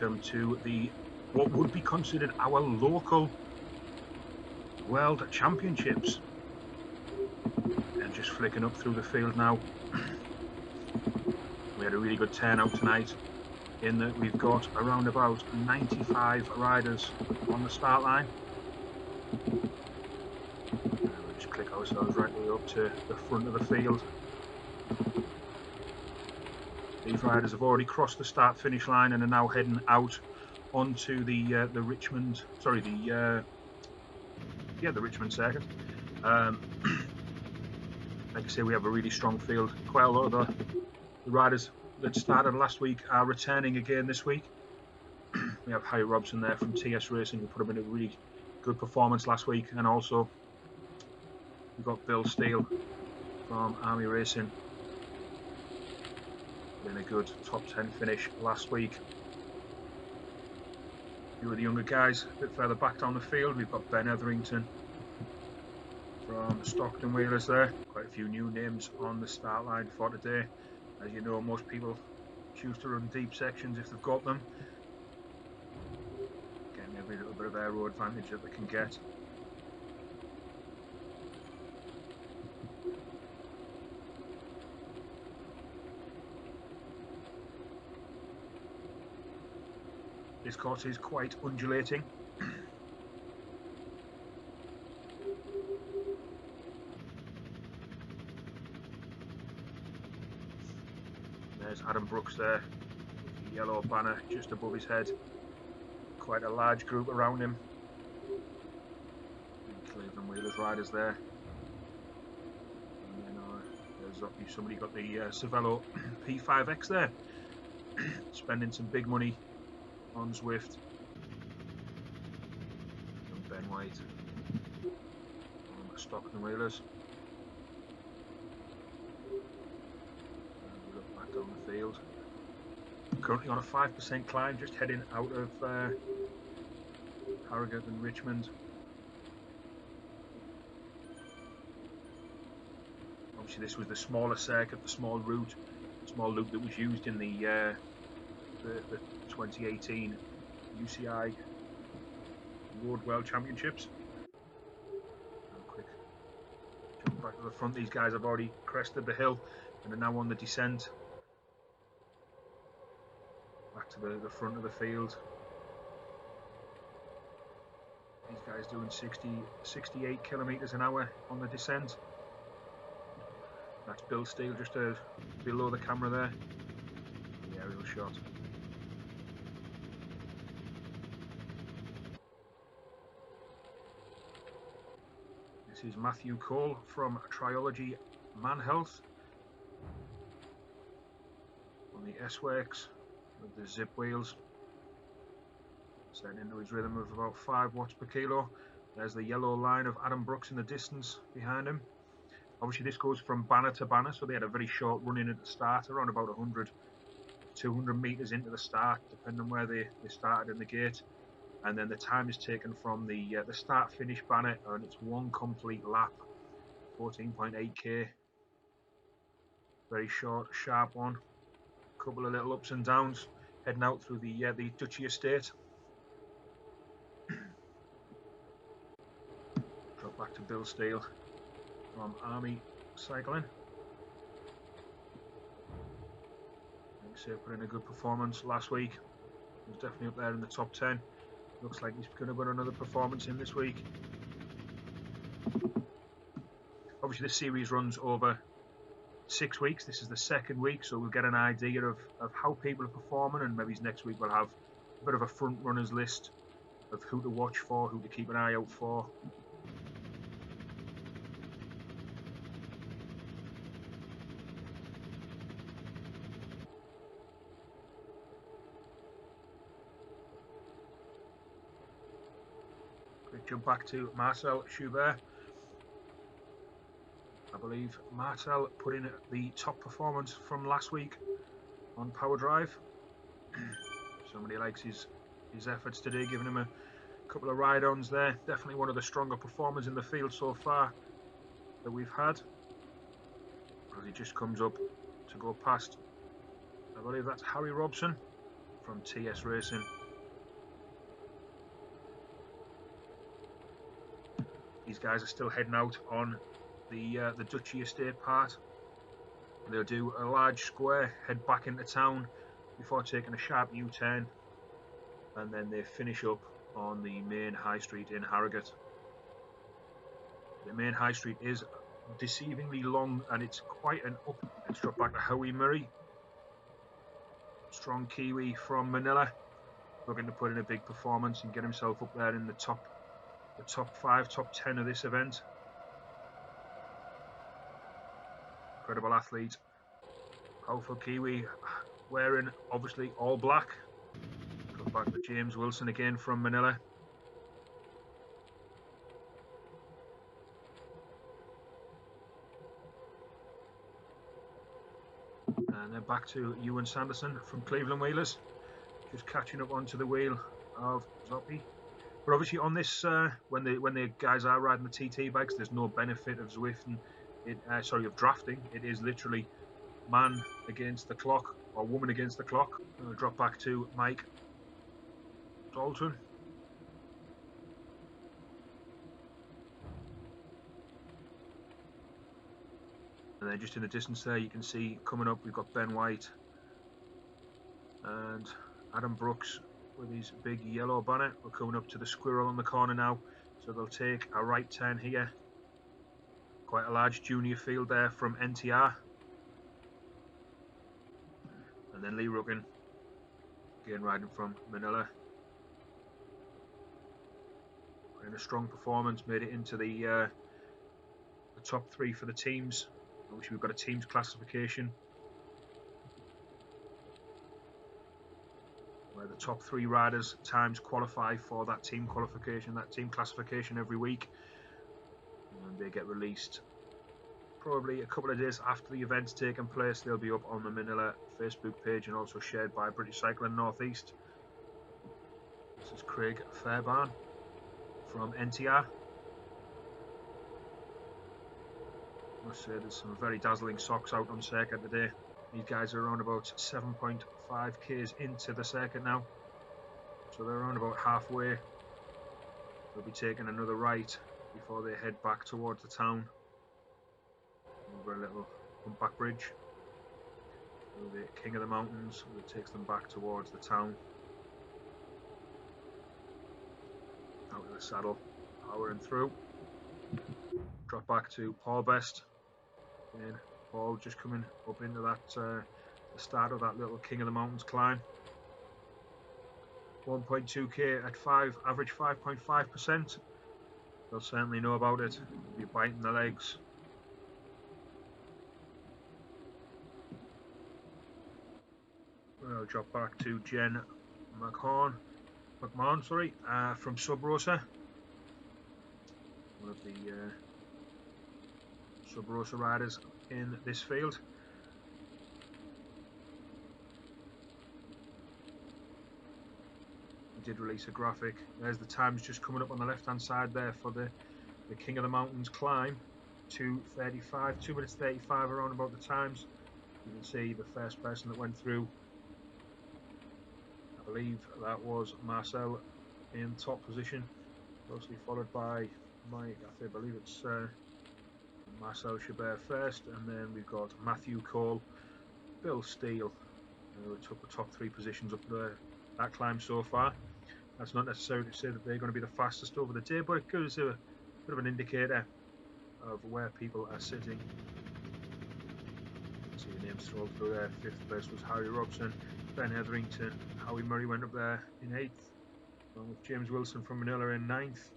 welcome to what would be considered our local World Championships. And just flicking up through the field now. We had a really good turnout tonight, in that we've got around about 95 riders on the start line. We'll just click ourselves right way up to the front of the field. These riders have already crossed the start-finish line and are now heading out onto the Richmond circuit. Like I say, we have a really strong field. Quite a lot of the riders that started last week are returning again this week. We have Harry Robson there from TS Racing, who put up in a really good performance last week, and also we've got Bill Steele from Army Racing, in a good top 10 finish last week. A few of the younger guys a bit further back down the field. We've got Ben Etherington from Stockton Wheelers there. Quite a few new names on the start line for today. As you know, most people choose to run deep sections if they've got them, getting every little bit of aero advantage that they can get. This course is quite undulating. There's Adam Brooks there, with the yellow banner just above his head. Quite a large group around him. Cleveland Wheelers riders there. And then there's somebody got the Cervelo P5X there, spending some big money on Zwift. And Ben White on Stockton Wheelers. And we look back down the field. Currently on a 5% climb, just heading out of Harrogate and Richmond. Obviously this was the smaller circuit, the small loop that was used in the 2018 UCI Road World Championships. Quick jump back to the front. These guys have already crested the hill and are now on the descent. Back to the front of the field. These guys doing 68 kilometers an hour on the descent. That's Bill Steele just below the camera there. The aerial shot. This is Matthew Cole from Triology Man Health on the S-Works with the zip wheels, setting into his rhythm of about 5 watts per kilo. There's the yellow line of Adam Brooks in the distance behind him. Obviously this goes from banner to banner, so they had a very short run in at the start, around about 100 200 meters into the start, depending on where they started in the gate. And then the time is taken from the start finish banner, and it's one complete lap, 14.8k. Very short, sharp one. Couple of little ups and downs heading out through the Duchy Estate. Drop back to Bill Steele from Army Cycling. Like I say, put in a good performance last week. He was definitely up there in the top 10. Looks like he's going to put another performance in this week. Obviously this series runs over 6 weeks. This is the second week, so we'll get an idea of how people are performing, and maybe next week we'll have a bit of a front runners list of who to watch for, who to keep an eye out for. Quick jump back to Marcel Schubert. I believe Marcel put in the top performance from last week on Power Drive. Somebody likes his efforts today, giving him a couple of ride-ons there. Definitely one of the stronger performers in the field so far that we've had. As he just comes up to go past, I believe that's Harry Robson from TS Racing. These guys are still heading out on the Duchy Estate part. They'll do a large square, head back into town before taking a sharp U-turn, and then they finish up on the main high street in Harrogate. The main high street is deceivingly long, and it's quite an up. Let's drop back to Howie Murray. Strong Kiwi from Manila, looking to put in a big performance and get himself up there in the top 5, top 10 of this event. Incredible athlete, powerful Kiwi, wearing obviously all black. Go back to James Wilson again from Manila. And then back to Ewan Sanderson from Cleveland Wheelers, just catching up onto the wheel of Zoppi. But obviously on this, when the guys are riding the TT bikes, there's no benefit of Zwifting. Of drafting. It is literally man against the clock, or woman against the clock. I'll drop back to Mike Dalton. And then just in the distance there, you can see coming up, we've got Ben White and Adam Brooks with his big yellow banner. We're coming up to the squirrel on the corner now, so they'll take a right turn here. Quite a large junior field there from NTR. And then Lee Ruggin, again riding from Manila. In a strong performance, made it into the top 3 for the teams. Obviously we've got a teams classification where the top 3 riders times qualify for that team qualification, that team classification every week. And they get released probably a couple of days after the event's taken place. They'll be up on the Manila Facebook page and also shared by British Cycling Northeast. This is Craig Fairbairn from NTR. I must say there's some very dazzling socks out on circuit today. These guys are around about 7.5 k's into the circuit now, so they're around about halfway. They'll be taking another right before they head back towards the town over a little humpback bridge through the King of the Mountains, that takes them back towards the town. Out of the saddle, powering through. Drop back to Paul Best. Again, Paul just coming up into that the start of that little King of the Mountains climb. 1.2k at average 5.5%. They'll certainly know about it. They'll be biting the legs. We'll drop back to Jen McMahon, from Sub Rosa. One of the Sub Rosa riders in this field. We did release a graphic. There's the times just coming up on the left hand side there for the King of the Mountains climb. 2:35, 2 minutes 35 around about the times. You can see the first person that went through, I believe that was Marcel in top position, closely followed by Mike, I believe it's Marcel Chabert first, and then we've got Matthew Cole, Bill Steele, who took the top 3 positions up there that climb so far. That's not necessarily to say that they're going to be the fastest over the day, but it gives a bit of an indicator of where people are sitting. See the names scroll through there. 5th place was Harry Robson, Ben Etherington, Howie Murray went up there in 8th, along with James Wilson from Manila in 9th.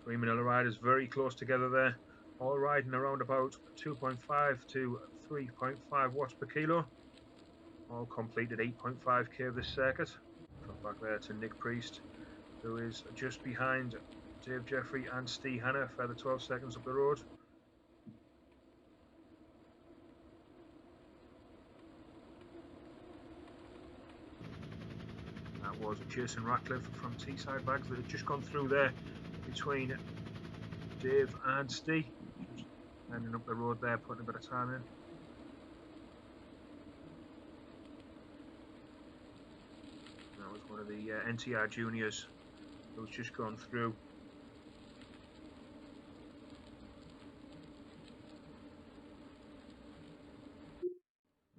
3 Manila riders very close together there, all riding around about 2.5 to 3.5 watts per kilo. All completed 8.5k of this circuit. Drop back there to Nick Priest, who is just behind Dave Jeffrey and Steve Hanna, further 12 seconds up the road. That was Jason Ratcliffe from Teesside Bags that had just gone through there between Dave and Steve. Just ending up the road there, putting a bit of time in. one of the NTR juniors who's just gone through.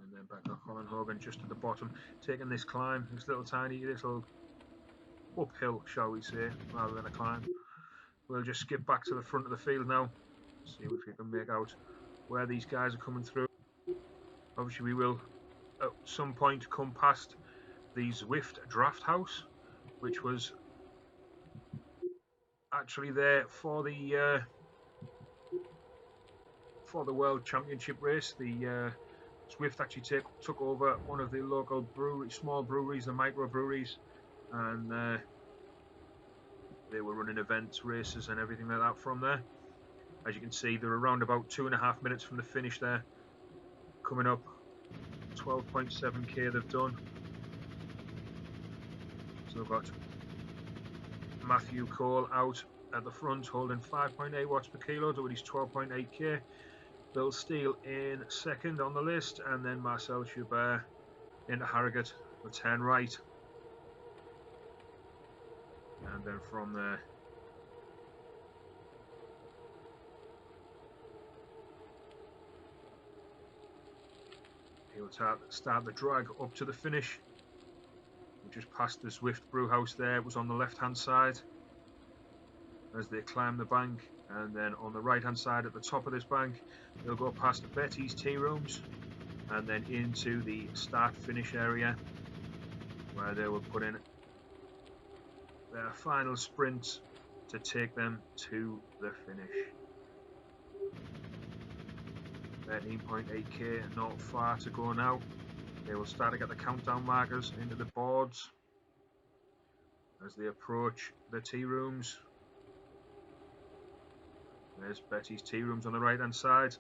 And then back on Colin Hogan just at the bottom, taking this climb, this little uphill, shall we say, rather than a climb. We'll just skip back to the front of the field now, see if we can make out where these guys are coming through. Obviously we will at some point come past the Zwift Draft House, which was actually there for the World Championship race. The Zwift actually took over one of the local small breweries, the microbreweries, and they were running events, races and everything like that from there. As you can see, they're around about 2.5 minutes from the finish there. Coming up, 12.7k they've done. So we've got Matthew Cole out at the front holding 5.8 watts per kilo, doing his 12.8k. Bill Steele in second on the list, and then Marcel Schubert into Harrogate with 10 right. And then from there, he'll start the drag up to the finish. We just passed the Zwift Brewhouse there. It was on the left-hand side as they climb the bank, and then on the right-hand side at the top of this bank, they'll go past Betty's Tea Rooms and then into the start-finish area where they will put in their final sprint to take them to the finish. 13.8k, not far to go now. They will start to get the countdown markers into the boards as they approach the tea rooms. There's Betty's Tea Rooms on the right hand side.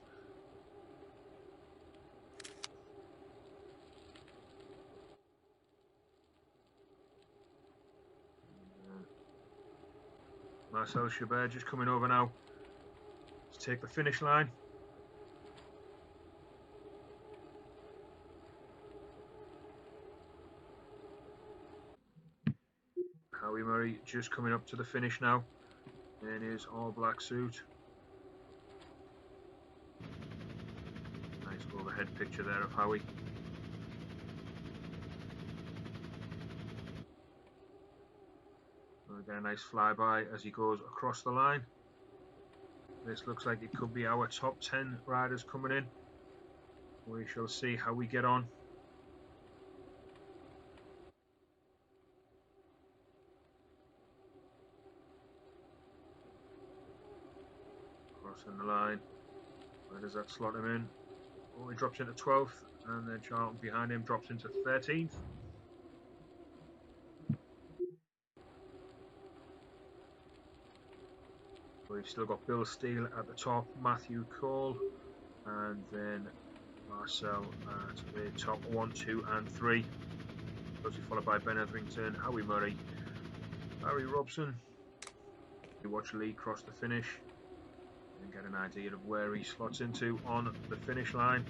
Marcel Schubert just coming over now to take the finish line. Howie Murray just coming up to the finish now in his all black suit. Nice overhead picture there of Howie. We'll get a nice flyby as he goes across the line. This looks like it could be our top 10 riders coming in. We shall see how we get on. Crossing the line. Where does that slot him in? Oh, he drops into 12th, and then Charlton behind him drops into 13th. We've still got Bill Steele at the top, Matthew Cole, and then Marcel at the top 1, 2 and 3. Closely followed by Ben Etherington, Howie Murray, Barry Robson. We watch Lee cross the finish and get an idea of where he slots into on the finish line.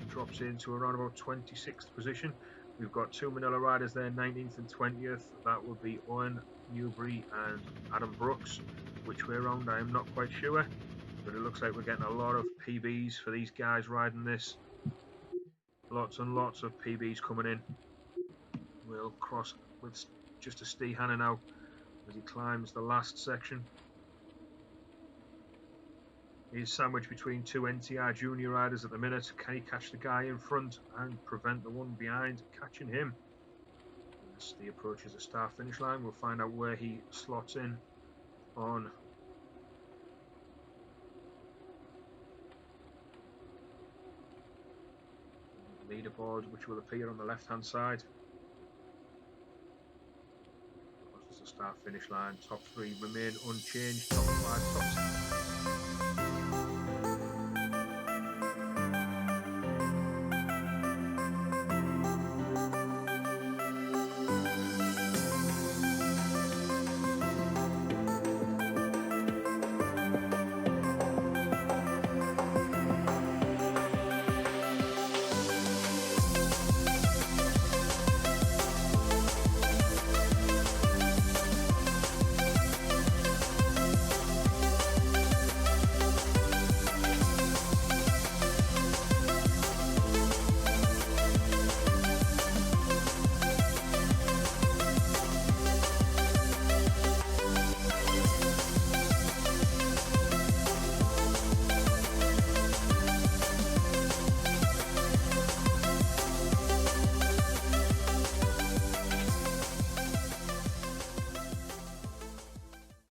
He drops into around about 26th position. We've got two Manila riders there, 19th and 20th. That would be Owen Newbury and Adam Brooks. Which way around, I am not quite sure. But it looks like we're getting a lot of PBs for these guys riding this. Lots and lots of PBs coming in. We'll cross with just a Steve Hanna now as he climbs the last section. He's sandwiched between two NTR junior riders at the minute. Can he catch the guy in front and prevent the one behind catching him? As he approaches the start finish line, we'll find out where he slots in on the leaderboard, which will appear on the left hand side. Crosses the start finish line. Top three remain unchanged. Top five, top 6.